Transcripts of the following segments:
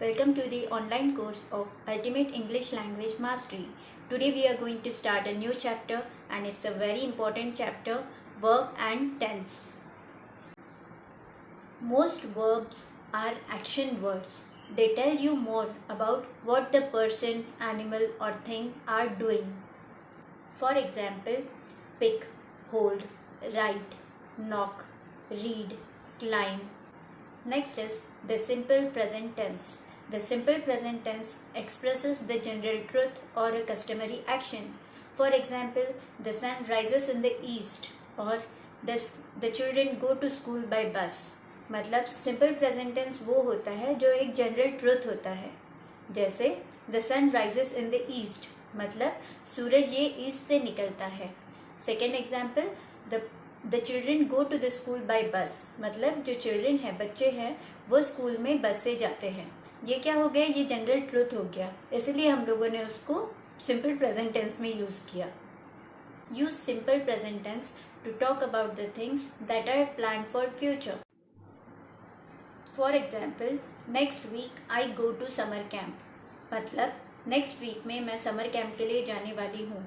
Welcome to the online course of Ultimate English Language Mastery. Today we are going to start a new chapter and it's a very important chapter, verb and tense. Most verbs are action words. They tell you more about what the person, animal or thing are doing. For example, pick, hold, write, knock, read, climb. Next is the simple present tense. The simple present tense expresses the general truth or a customary action. For example, the sun rises in the east or the children go to school by bus. मतलब simple present tense वो होता है जो एक general truth होता है. जैसे the sun rises in the east मतलब सूरज ये ईस्ट से निकलता है. Second example, the children go to the school by bus मतलब जो चिल्ड्रन है, बच्चे हैं, वो स्कूल में बस से जाते हैं. ये क्या हो गया? ये जनरल ट्रुथ हो गया, इसलिए हम लोगों ने उसको सिंपल प्रेजेंट टेंस में यूज किया. Use simple present tense to talk about the things that are planned for future. For example, next week I go to summer camp मतलब नेक्स्ट वीक में मैं समर कैंप के लिए जाने वाली हूँ.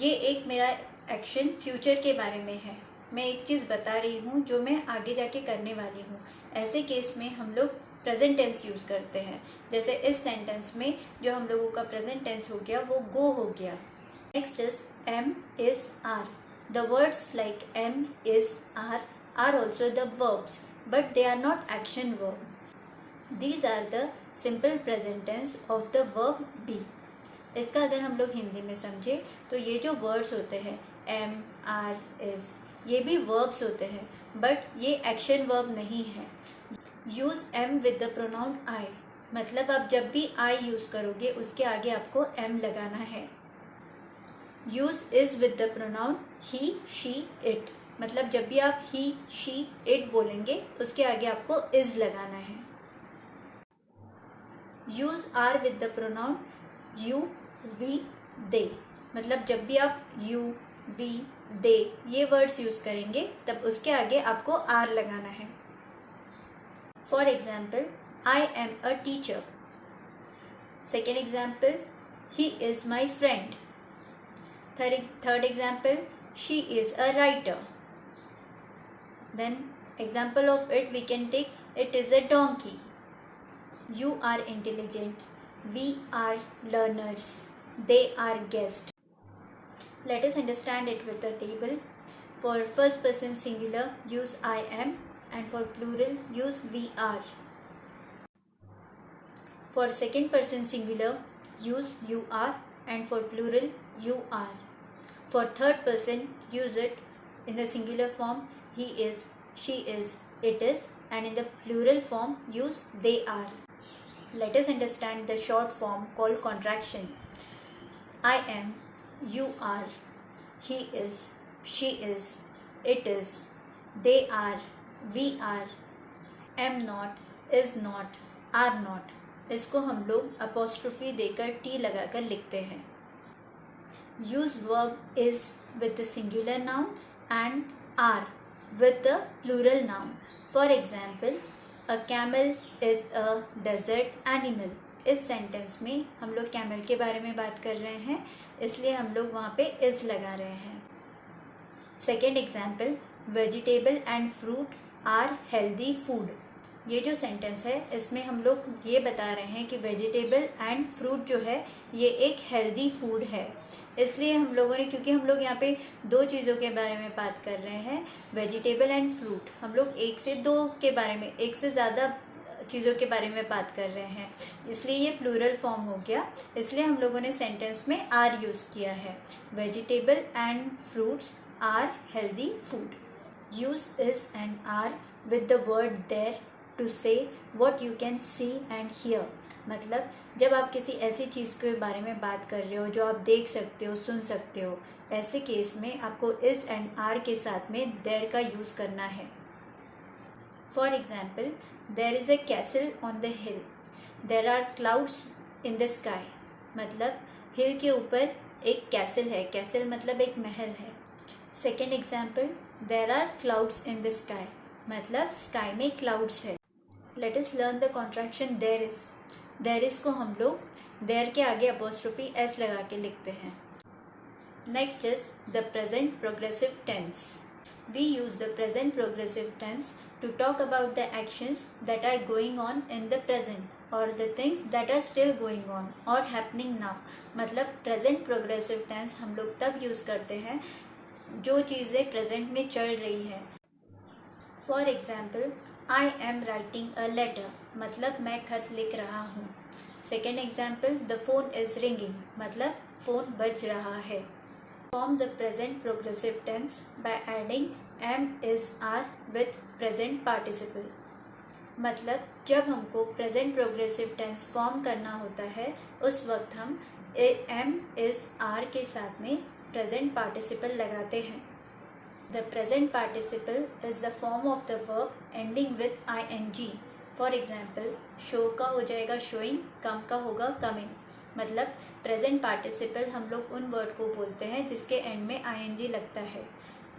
ये एक मेरा एक्शन फ्यूचर के बारे में है. मैं एक चीज़ बता रही हूँ जो मैं आगे जाके करने वाली हूँ. ऐसे केस में हम लोग प्रेजेंट टेंस यूज़ करते हैं. जैसे इस सेंटेंस में जो हम लोगों का प्रेजेंट टेंस हो गया वो गो हो गया. Next is am is are. The words like am is are also the verbs but they are not action verb. These are the simple present tense of the verb be. इसका अगर हम लोग हिंदी में समझे तो ये जो वर्ड्स होते हैं एम आर इज, ये भी वर्ब्स होते हैं बट ये एक्शन वर्ब नहीं है. Use am with the pronoun I मतलब आप जब भी आई यूज करोगे उसके आगे आपको एम लगाना है. Use is with the pronoun he she it मतलब जब भी आप ही शी इट बोलेंगे उसके आगे आपको इज लगाना है. Use are with the pronoun you we they मतलब जब भी आप यू वी दे ये वर्ड्स यूज करेंगे तब उसके आगे आपको आर लगाना है. For example, I am a teacher. Second example, he is my friend. Third example, she is a writer. Then example of it we can take it is a donkey. You are intelligent. We are learners. They are guests. Let us understand it with the table. For first person singular, use I am, and for plural, use we are. For second person singular, use you are, and for plural, you are. For third person, use it in the singular form, he is, she is, it is, and in the plural form, use they are. Let us understand the short form called contraction. I am, you are, he is, she is, it is, they are, we are, am not, is not, are not. इसको हम लोग apostrophe देकर T लगाकर लिखते हैं. Use verb is with the singular noun and are with the plural noun. For example, A camel is a desert animal. इस sentence में हम लोग कैमल के बारे में बात कर रहे हैं इसलिए हम लोग वहाँ पे इज लगा रहे हैं. Second example, vegetable and fruit are healthy food. ये जो सेंटेंस है इसमें हम लोग ये बता रहे हैं कि वेजिटेबल एंड फ्रूट जो है ये एक हेल्दी फूड है. इसलिए हम लोगों ने, क्योंकि हम लोग यहाँ पे दो चीज़ों के बारे में बात कर रहे हैं, वेजिटेबल एंड फ्रूट, हम लोग एक से दो के बारे में, एक से ज़्यादा चीज़ों के बारे में बात कर रहे हैं, इसलिए ये प्लूरल फॉर्म हो गया. इसलिए हम लोगों ने सेंटेंस में आर यूज़ किया है. Vegetable and fruits are healthy food. Use is and are with the word there to say what you can see and here मतलब जब आप किसी ऐसी चीज़ के बारे में बात कर रहे हो जो आप देख सकते हो, सुन सकते हो, ऐसे केस में आपको इज एंड आर के साथ में देयर का यूज़ करना है. For example, there is a castle on the hill. There are clouds in the sky मतलब हिल के ऊपर एक कैसल है. कैसल मतलब एक महल है. Second example, there are clouds in the sky मतलब स्काई में क्लाउड्स है. Let us learn the contraction there is. There is को हम लोग देयर के आगे अपोस्ट्रोफी एस लगा के लिखते हैं। Next is the present progressive tense. We use the present progressive tense to talk about the actions that are going on in the present or the things that are still going on or happening now। मतलब present progressive tense हम लोग तब use करते हैं जो चीज़ें present में चल रही है। For example, I am writing a letter, मतलब मैं खत लिख रहा हूँ। Second example, the phone is ringing, मतलब फ़ोन बज रहा है। Form the present progressive tense by adding am is are with present participle। मतलब जब हमको present progressive tense फॉर्म करना होता है उस वक्त हम am is are के साथ में present participle लगाते हैं। The present participle is the form of the verb ending with ing। For example, show का हो जाएगा showing, come का होगा coming। मतलब प्रेजेंट पार्टिसिपल हम लोग उन वर्ड को बोलते हैं जिसके एंड में ing लगता है।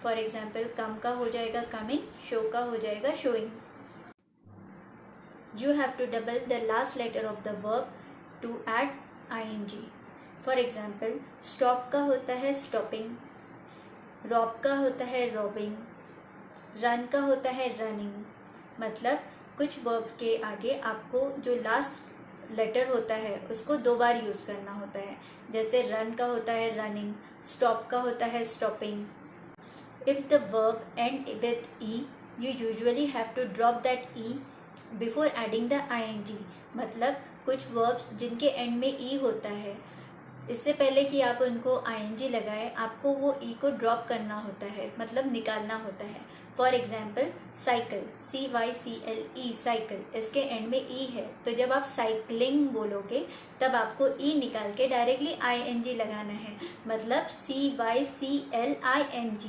फॉर एग्जाम्पल, कम का हो जाएगा कमिंग, शो का हो जाएगा showing. You have to double the last letter of the verb to add ing। For example, stop का होता है स्टॉपिंग, रॉब का होता है रॉबिंग, रन का होता है रनिंग। मतलब कुछ वर्ब के आगे आपको जो लास्ट लेटर होता है उसको 2 बार यूज़ करना होता है। जैसे रन का होता है रनिंग, स्टॉप का होता है stopping. If the verb end with e, you usually have to drop that e before adding the ing। मतलब कुछ वर्ब्स जिनके एंड में ई होता है, इससे पहले कि आप उनको ing लगाएं आपको वो ई को ड्रॉप करना होता है, मतलब निकालना होता है। For example, cycle, CYCLE cycle, इसके एंड में ई है, तो जब आप साइकिलिंग बोलोगे तब आपको ई निकाल के डायरेक्टली ing लगाना है, मतलब CYCLING।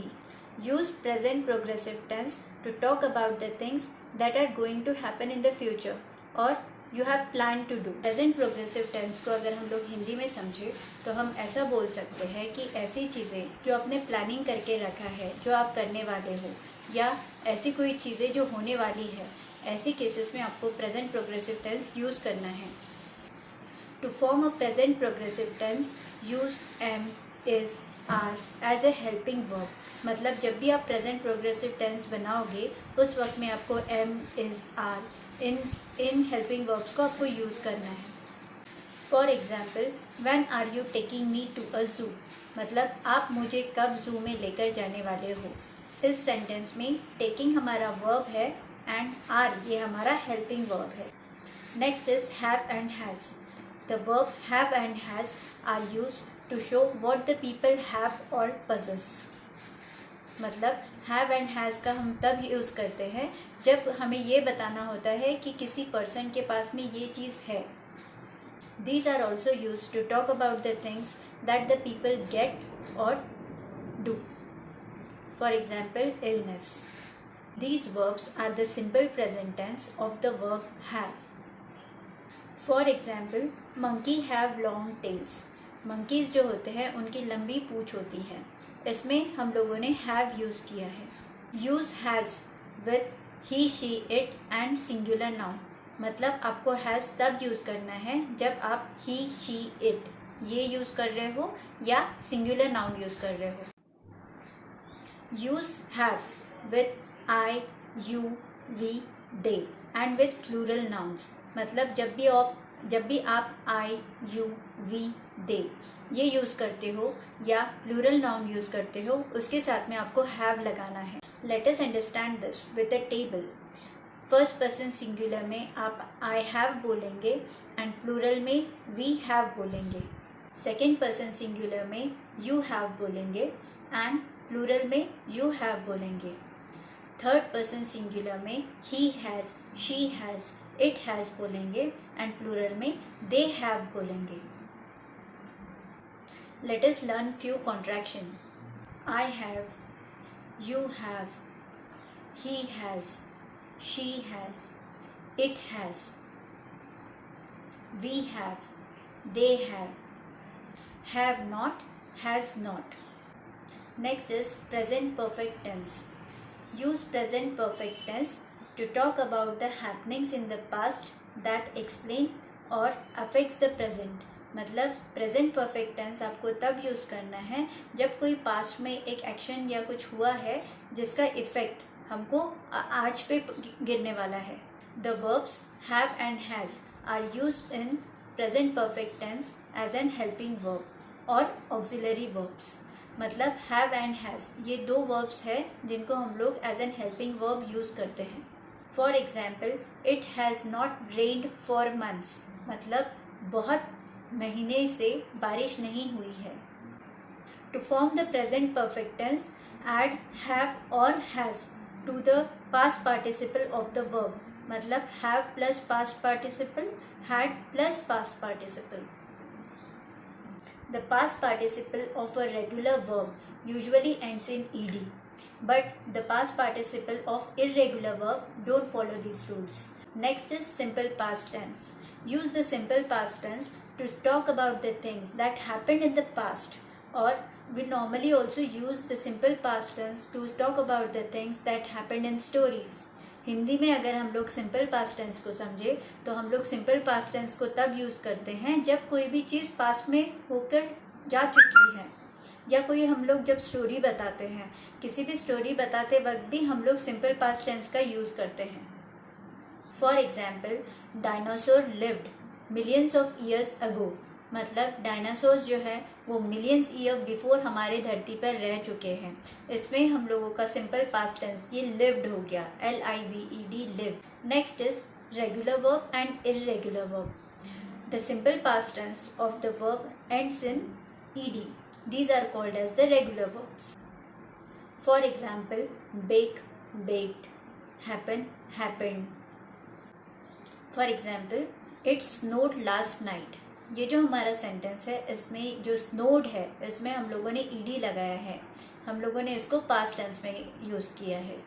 Use present progressive tense to talk about the things that are going to happen in the future और you have plan to do. Present progressive tense को अगर हम लोग हिंदी में समझे तो हम ऐसा बोल सकते हैं कि ऐसी चीज़ें जो आपने प्लानिंग करके रखा है, जो आप करने वाले हो, या ऐसी कोई चीज़ें जो होने वाली है, ऐसी केसेस में आपको प्रेजेंट प्रोग्रेसिव टेंस यूज़ करना है। To form a present progressive tense, use am, is, are as a helping verb. मतलब जब भी आप प्रेजेंट प्रोग्रेसिव टेंस बनाओगे उस वक्त में आपको एम, इज, आर इन हेल्पिंग वर्ब्स को आपको यूज़ करना है। For example, when are you taking me to a zoo, मतलब आप मुझे कब जू में लेकर जाने वाले हो। इस सेंटेंस में टेकिंग हमारा वर्ब है एंड आर ये हमारा हेल्पिंग वर्ब है। Next is have and has. The verb have and has are used to show what the people have और possess। मतलब हैव एंड हैज़ का हम तब यूज़ करते हैं जब हमें ये बताना होता है कि किसी पर्सन के पास में ये चीज़ है। These are also used to talk about the things that the people get or do. For example, illness. These verbs are the simple present tense of the verb have. For example, monkey have long tails. Monkeys जो होते हैं उनकी लंबी पूँछ होती है, इसमें हम लोगों ने have यूज़ किया है। Use has with he, she, it and singular noun। मतलब आपको has तब यूज़ करना है जब आप he, she, it ये यूज़ कर रहे हो या singular noun यूज़ कर रहे हो। Use have with I, you, we, they and with plural nouns। मतलब जब भी आप I, you, we, they ये यूज़ करते हो या प्लूरल नाउन यूज़ करते हो उसके साथ में आपको have लगाना है। Let us understand this with a table। First person singular में आप I have बोलेंगे एंड प्लूरल में we have बोलेंगे। सेकेंड पर्सन सिंगुलर में you have बोलेंगे एंड प्लूरल में you have बोलेंगे। थर्ड पर्सन सिंगुलर में he has, she has, it has बोलेंगे एंड प्लूरल में they have बोलेंगे। Let us learn few contraction। I have, you have, he has, she has, it has, we have, they have not, has not। Next is present perfect tense। Use present perfect tense to talk about the happenings in the past that explain और affects the present, मतलब present perfect tense आपको तब use करना है जब कोई past में एक एक्शन या कुछ हुआ है जिसका इफेक्ट हमको आज पे गिरने वाला है. The verbs have and has are used in present perfect tense as an helping verb और ऑक्सिलरी वर्ब्स. मतलब हैव एंड हैज़ ये दो वर्ब्स है जिनको हम लोग as an helping verb use करते हैं. For example, it has not rained for months, मतलब बहुत महीने से बारिश नहीं हुई है. To form the present perfect tense, add have और has to the past participle of the verb, मतलब have plus past participle, had plus past participle. The past participle of a regular verb usually ends in ed, but the past participle of irregular verb don't follow these rules. Next is simple past tense. Use the simple past tense to talk about the things that happened in the past, or we normally also use the simple past tense to talk about the things that happened in stories. Hindi में अगर हम लोग simple past tense को समझे तो हम लोग simple past tense को तब यूज़ करते हैं जब कोई भी चीज़ पास्ट में होकर जा चुकी है, या कोई हम लोग जब स्टोरी बताते हैं, किसी भी स्टोरी बताते वक्त भी हम लोग सिंपल पास्ट टेंस का यूज़ करते हैं. For example, dinosaur lived millions of years ago, मतलब डायनासोर्स जो है वो मिलियंस ईयर बिफोर हमारे धरती पर रह चुके हैं. इसमें हम लोगों का सिंपल पास्ट टेंस ये लिव्ड हो गया, LIVED lived. Next is regular verb and irregular verb. The simple past tense of the verb ends in ED. These are called as the regular verbs. For example, bake, baked, happen, happened. For example, it snowed last night. ये जो हमारा sentence है इसमें जो snowed है इसमें हम लोगों ने ED लगाया है, हम लोगों ने इसको past tense में यूज़ किया है.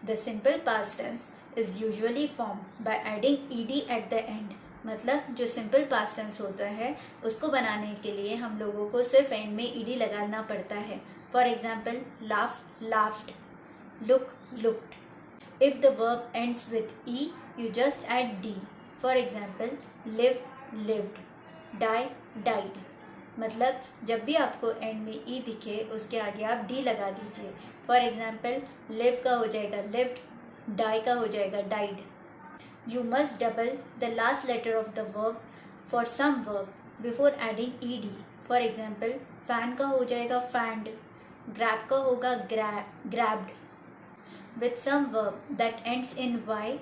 The simple past tense is usually formed by adding ED at the end. मतलब जो सिंपल पास्ट टेंस होता है उसको बनाने के लिए हम लोगों को सिर्फ एंड में ईडी लगाना पड़ता है. For example, laugh, laughed, look, looked. If the verb ends with e you just add d. For example, live, lived, die, died. मतलब जब भी आपको एंड में ई दिखे उसके आगे आप डी लगा दीजिए. फॉर एग्जाम्पल, लिव का हो जाएगा लिव्ड, डाई का हो जाएगा died. You must double the last letter of the verb for some verb before adding ed. For example, fan का हो जाएगा fanned, grab का होगा grabbed. With some verb that ends in y,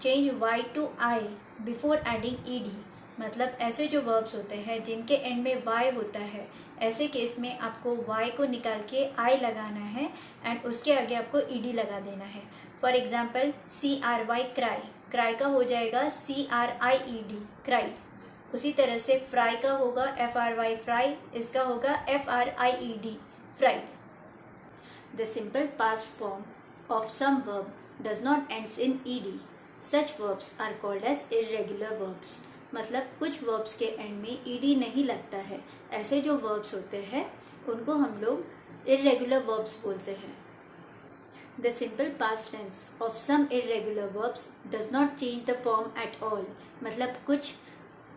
change y to I before adding ed. मतलब ऐसे जो verbs होते हैं जिनके end में y होता है, ऐसे केस में आपको y को निकाल के I लगाना है एंड उसके आगे आपको ed लगा देना है. For example, CRY cry, cry का हो जाएगा CRIED क्राइड. उसी तरह से फ्राई का होगा FRY फ्राई, इसका होगा FRIED fried. The simple past form of some verb does not ends in ED. Such verbs are called as irregular verbs. मतलब कुछ वर्ब्स के एंड में ED नहीं लगता है. ऐसे जो वर्ब्स होते हैं उनको हम लोग इर्रेगुलर वर्ब्स बोलते हैं. The simple past tense of some irregular verbs does not change the form at all. मतलब कुछ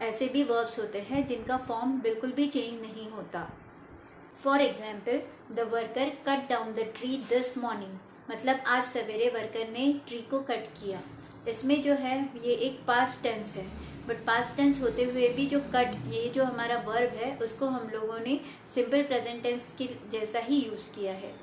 ऐसे भी verbs होते हैं जिनका फॉर्म बिल्कुल भी चेंज नहीं होता. For example, the worker cut down the tree this morning. मतलब आज सवेरे वर्कर ने ट्री को कट किया. इसमें जो है ये एक पास्ट टेंस है, बट पास्ट टेंस होते हुए भी जो कट ये जो हमारा वर्ब है उसको हम लोगों ने सिंपल प्रेजेंट टेंस की जैसा ही यूज़ किया है.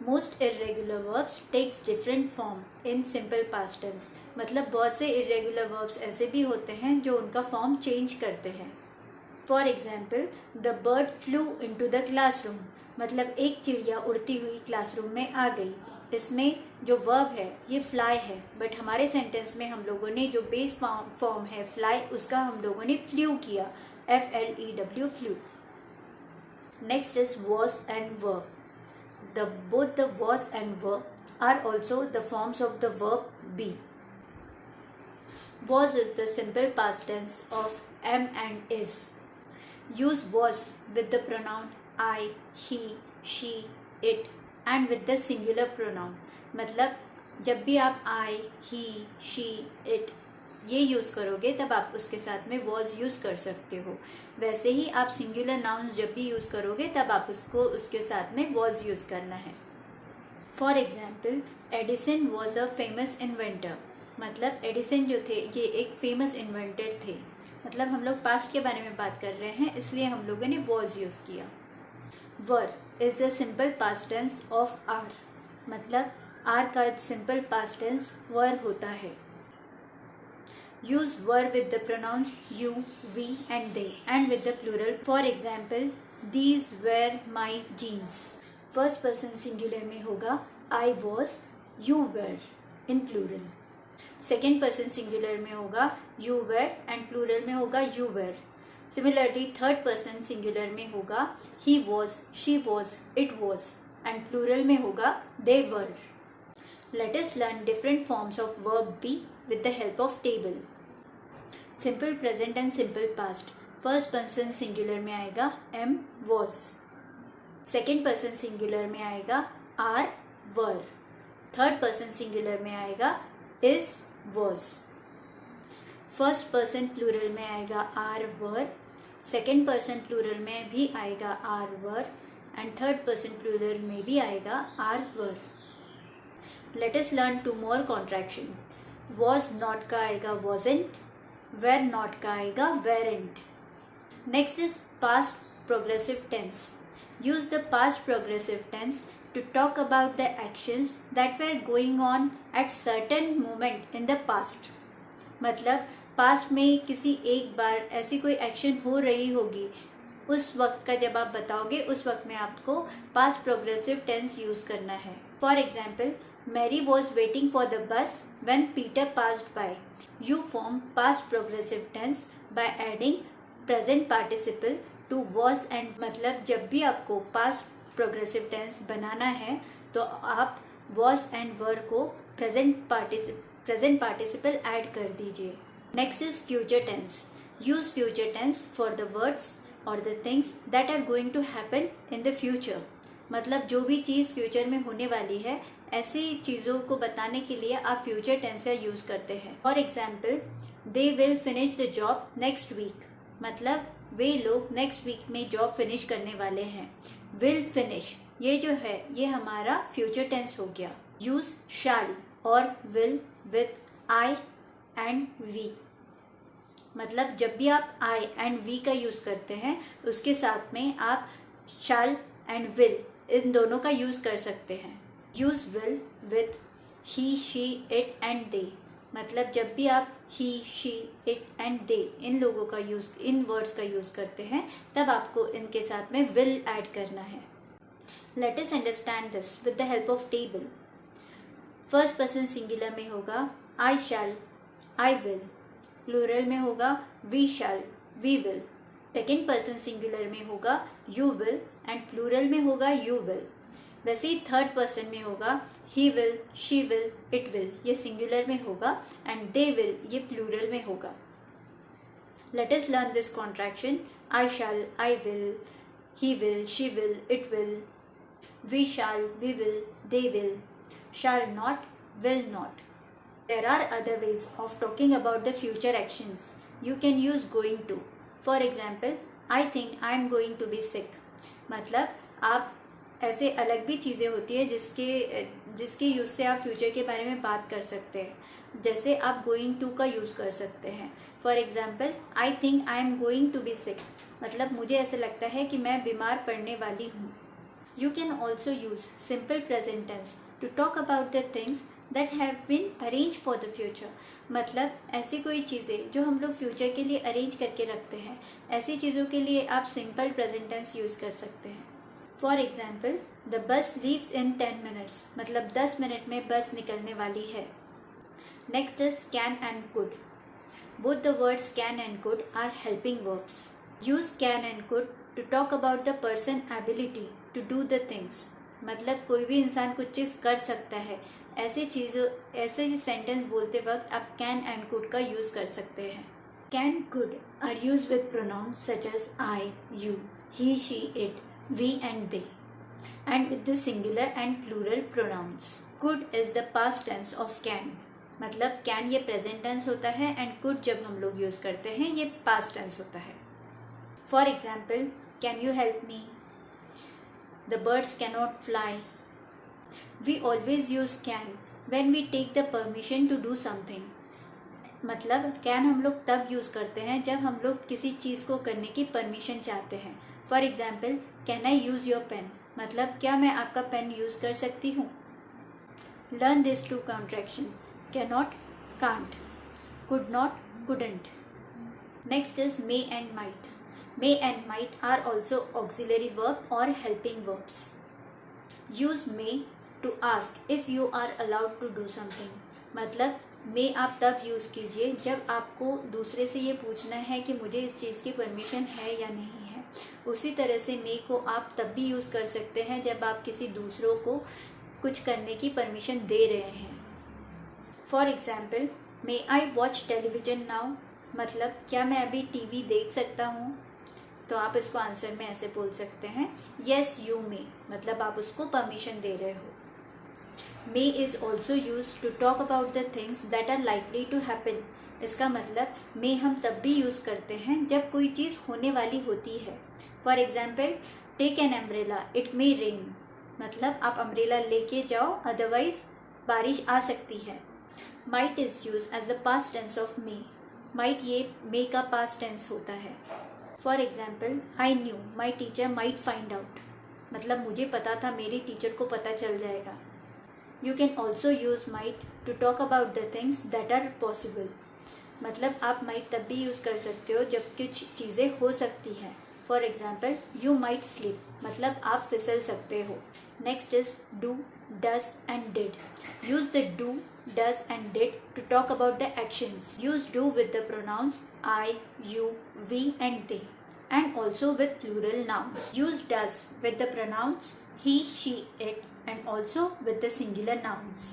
Most irregular verbs takes different form in simple past tense. मतलब बहुत से irregular verbs ऐसे भी होते हैं जो उनका फॉर्म चेंज करते हैं. For example, the bird flew into the classroom. मतलब एक चिड़िया उड़ती हुई क्लासरूम में आ गई. इसमें जो वर्ब है ये फ्लाई है, बट हमारे सेंटेंस में हम लोगों ने जो बेस फॉर्म है फ्लाई उसका हम लोगों ने फ्लू किया, FLEW flu. Next is was and verb. Both the was and verb are also the forms of the verb be. Was is the simple past tense of am and is. Use was with the pronoun I, he, she, it and with the singular pronoun. मतलब जब भी आप I, he, she, it ये use करोगे तब आप उसके साथ में was यूज़ कर सकते हो। वैसे ही आप सिंगुलर नाउन्स जब भी यूज़ करोगे तब आप उसको उसके साथ में was यूज़ करना है। For example, Edison was a famous inventor. मतलब एडिसन जो थे ये एक फेमस इन्वेंटर थे। मतलब हम लोग पास्ट के बारे में बात कर रहे हैं, इसलिए हम लोगों ने वॉज यूज़ किया। Were is the simple past tense of are. मतलब आर का सिंपल पास्ट टेंस वर होता है। Use were with the pronouns you, we and they and with the plural. For example, these were my jeans. First person singular में होगा I was, you were in plural. Second person singular में होगा you were and plural में होगा you were. Similarly third person singular में होगा ही was, she was, it was and plural में होगा they were. Let us learn different forms of verb be with the help of table. Simple present and simple past. First person singular में आएगा am was. Second person singular में आएगा are were. Third person singular में आएगा is was. First person plural में आएगा are were. Second person plural में भी आएगा are were and third person plural में भी आएगा are were. Let us learn two more contraction. Was not का आएगा वॉजेंट, वेर नॉट का आएगा weren't. Next is past progressive tense. Use the past progressive tense to talk about the actions that were going on at certain moment in the past। मतलब past में किसी एक बार ऐसी कोई एक्शन हो रही होगी, उस वक्त का जब आप बताओगे उस वक्त में आपको पास्ट प्रोग्रेसिव टेंस यूज करना है। For example, Mary was waiting for the bus when Peter passed by. You form past progressive tense by adding present participle to was and. मतलब जब भी आपको पास्ट प्रोग्रेसिव टेंस बनाना है तो आप was and वर को प्रेजेंट पार्टिसिपल ऐड कर दीजिए। Next is future tense. Use future tense for the words और the things that are going to happen in the future. मतलब जो भी चीज़ फ्यूचर में होने वाली है, ऐसी चीज़ों को बताने के लिए आप फ्यूचर टेंस का यूज करते हैं। For example, they will finish the job next week. मतलब वे लोग नेक्स्ट वीक में जॉब फिनिश करने वाले हैं। विल फिनिश ये जो है ये हमारा फ्यूचर टेंस हो गया। यूज शैल और will with I and we. मतलब जब भी आप आई एंड वी का यूज करते हैं उसके साथ में आप शैल एंड विल इन दोनों का यूज कर सकते हैं। Use will with he, she, it and they. मतलब जब भी आप ही, शी, इट एंड दे इन लोगों का यूज, इन वर्ड्स का यूज करते हैं तब आपको इनके साथ में विल ऐड करना है। Let us understand this with the help of table. First person singular में होगा I shall, I will. Plural में होगा we shall, we will. Second person singular में होगा यू विल एंड प्लूरल में होगा यू विल। वैसे ही थर्ड पर्सन में होगा he will, she will, it will, ये सिंगुलर में होगा एंड दे विल ये प्लूरल में होगा। Let us learn this contraction. I shall, I will, he will, she will, it will. We shall, we will, they will. Shall not, will not. There are other ways of talking about the future actions. You can use going to. For example, I think I am going to be sick. मतलब आप ऐसे अलग भी चीज़ें होती है जिसके use से आप फ्यूचर के बारे में बात कर सकते हैं। जैसे आप गोइंग टू का यूज़ कर सकते हैं। For example, I think I am going to be sick. मतलब मुझे ऐसा लगता है कि मैं बीमार पड़ने वाली हूँ। You can also use simple present tense to talk about the things that have been arrange for the future. मतलब ऐसी कोई चीज़ें जो हम लोग फ्यूचर के लिए अरेंज करके रखते हैं, ऐसी चीज़ों के लिए आप सिंपल प्रेजेंट टेंस यूज़ कर सकते हैं। For example, the bus leaves in 10 minutes। मतलब 10 मिनट में बस निकलने वाली है। Next is can and could. Both the words can and could are helping verbs. Use can and could to talk about the person ability to do the things. मतलब कोई भी इंसान कुछ चीज़ कर सकता है, ऐसे सेंटेंस बोलते वक्त आप कैन एंड कुड का यूज कर सकते हैं। Can, could are use with pronouns such as I, you, he, she, it, we and they, and with the singular and plural pronouns. Could is the past tense of can. मतलब can ये present tense होता है and could जब हम लोग use करते हैं ये पास्ट टेंस होता है. For example, can you help me, the birds cannot fly. We always use can when we take the permission to do something. मतलब कैन हम लोग तब यूज़ करते हैं जब हम लोग किसी चीज़ को करने की परमिशन चाहते हैं. For example, can I use your pen, मतलब क्या मैं आपका पेन यूज़ कर सकती हूँ. Learn this two contraction, cannot, can't, could not, couldn't. Next is may and might. May and might are also auxiliary verb or helping verbs. Use may to ask if you are allowed to do something. मतलब may आप तब use कीजिए जब आपको दूसरे से ये पूछना है कि मुझे इस चीज़ की परमिशन है या नहीं है. उसी तरह से may को आप तब भी यूज़ कर सकते हैं जब आप किसी दूसरों को कुछ करने की परमिशन दे रहे हैं. For example, may I watch television now, मतलब क्या मैं अभी टीवी देख सकता हूँ. तो आप इसको आंसर में ऐसे बोल सकते हैं, येस यू मे, मतलब आप उसको परमिशन दे रहे हो. May is also use to talk about the things that are likely to happen. इसका मतलब मे हम तब भी यूज़ करते हैं जब कोई चीज़ होने वाली होती है. For example, take an umbrella, it may rain, मतलब आप अम्ब्रेला लेके जाओ अदरवाइज बारिश आ सकती है. Might is used as the past tense of may. Might ये may का past tense होता है. For example, I knew my teacher might find out. मतलब मुझे पता था मेरी टीचर को पता चल जाएगा. You can also use might to talk about the things that are possible. मतलब आप might तब भी यूज़ कर सकते हो जब कुछ चीज़ें हो सकती हैं. For example, you might slip, मतलब आप फिसल सकते हो. Next is do, does and did. Use the do, does and did to talk about the actions. Use do with the pronouns I, you, we and they, and also with plural nouns. Use does with the pronouns he, she, it and also with the singular nouns.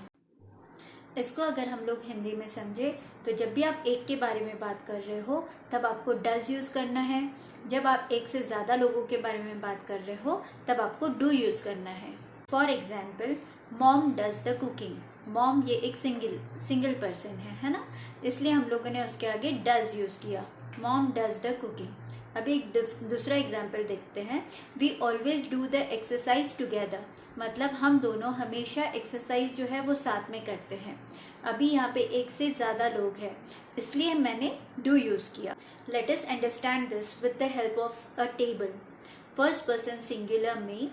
इसको अगर हम लोग हिंदी में समझे तो जब भी आप एक के बारे में बात कर रहे हो तब आपको डज यूज़ करना है. जब आप एक से ज़्यादा लोगों के बारे में बात कर रहे हो तब आपको डू यूज़ करना है. For example, mom does the cooking. Mom ये एक सिंगल पर्सन है ना, इसलिए हम लोगों ने उसके आगे डज यूज़ किया. Mom does the cooking. अभी एक दूसरा एग्जाम्पल देखते हैं. We always do the exercise together, मतलब हम दोनों हमेशा एक्सरसाइज जो है वो साथ में करते हैं. अभी यहाँ पे एक से ज़्यादा लोग हैं इसलिए मैंने डू यूज़ किया. Late us understand this with the help of a table. First person singular में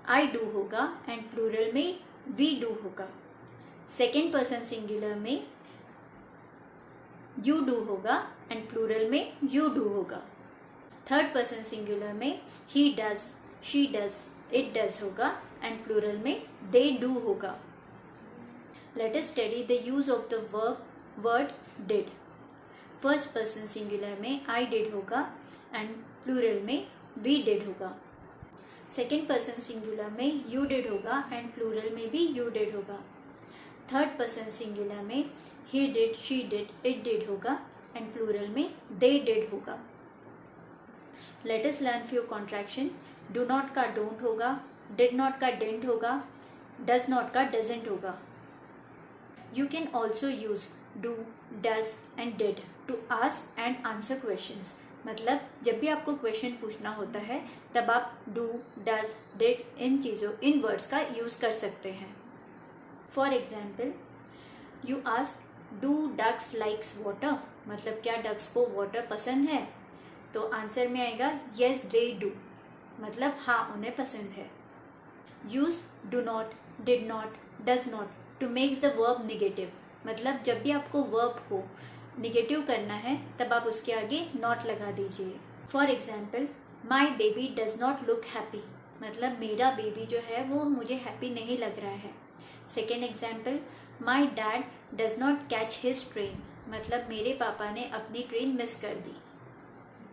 आई डू होगा एंड प्लूरल में वी डू होगा. सेकेंड पर्सन सिंगुलर में यू डू होगा एंड प्लूरल में यू डू होगा. थर्ड पर्सन सिंगुलर में he does, she does, it does होगा एंड प्लूरल में दे डू होगा. Let us study the use of the word did. First person singular में I did होगा and plural में we did होगा. Second person singular में you did होगा and plural में भी यू डिड होगा. थर्ड पर्सन सिंगुलर में he did, she did, it did होगा एंड प्लूरल में दे डिड होगा. Let us learn few contraction. Do not का डोंट होगा, डिड नॉट का डिडंट होगा, डज नॉट का डजंट होगा. You can also use do, does and did to ask and answer questions. मतलब जब भी आपको क्वेश्चन पूछना होता है तब आप डू, डज, डिड इन वर्ड्स का यूज कर सकते हैं. For example, you ask do ducks likes water, मतलब क्या डक्स को वाटर पसंद है. तो आंसर में आएगा येस दे डू, मतलब हाँ उन्हें पसंद है. Use do not, did not, does not to makes the verb negative. मतलब जब भी आपको वर्ब को निगेटिव करना है तब आप उसके आगे नॉट लगा दीजिए. For example, my baby does not look happy, मतलब मेरा बेबी जो है वो मुझे हैप्पी नहीं लग रहा है. Second example, my dad does not catch his train, मतलब मेरे पापा ने अपनी ट्रेन मिस कर दी.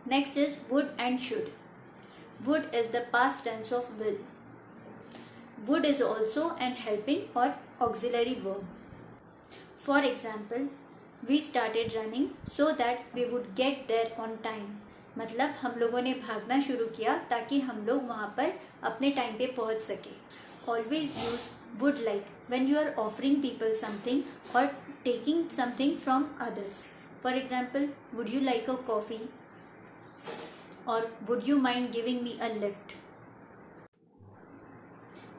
Next is would and should. Would is the past tense of will. Would is also an helping और auxiliary verb. For example, we started running so that we would get there on time, मतलब हम लोगों ने भागना शुरू किया ताकि हम लोग वहाँ पर अपने टाइम पे पहुँच सके. Always use would like, when you are offering people something or taking something from others. For example, would you like a coffee? Or would you mind giving me a lift?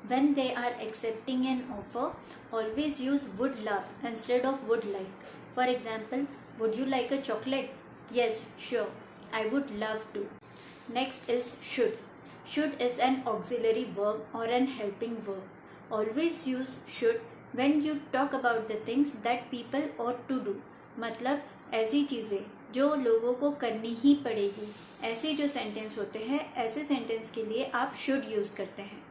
When they are accepting an offer, always use would love instead of would like. For example, would you like a chocolate? Yes, sure, I would love to. Next is should. Should is an auxiliary verb or an helping verb. Always use should when you talk about the things that people ought to do. मतलब ऐसी चीज़ें जो लोगों को करनी ही पड़ेगी, ऐसे जो सेंटेंस होते हैं, ऐसे सेंटेंस के लिए आप should यूज़ करते हैं.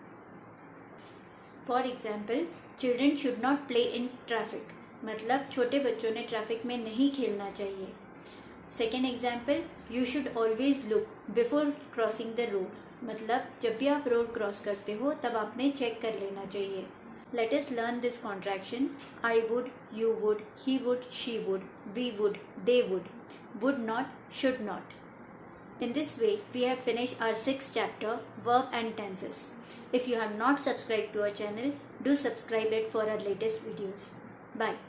For example, children should not play in traffic, मतलब छोटे बच्चों ने ट्रैफिक में नहीं खेलना चाहिए. Second example, you should always look before crossing the road, मतलब जब भी आप रोड क्रॉस करते हो तब आपने चेक कर लेना चाहिए. Let us learn this contraction. I would, you would, he would, she would, we would, they would not, should not. In this way, we have finished our 6th chapter, Verb and Tenses. If you have not subscribed to our channel, do subscribe it for our latest videos. Bye.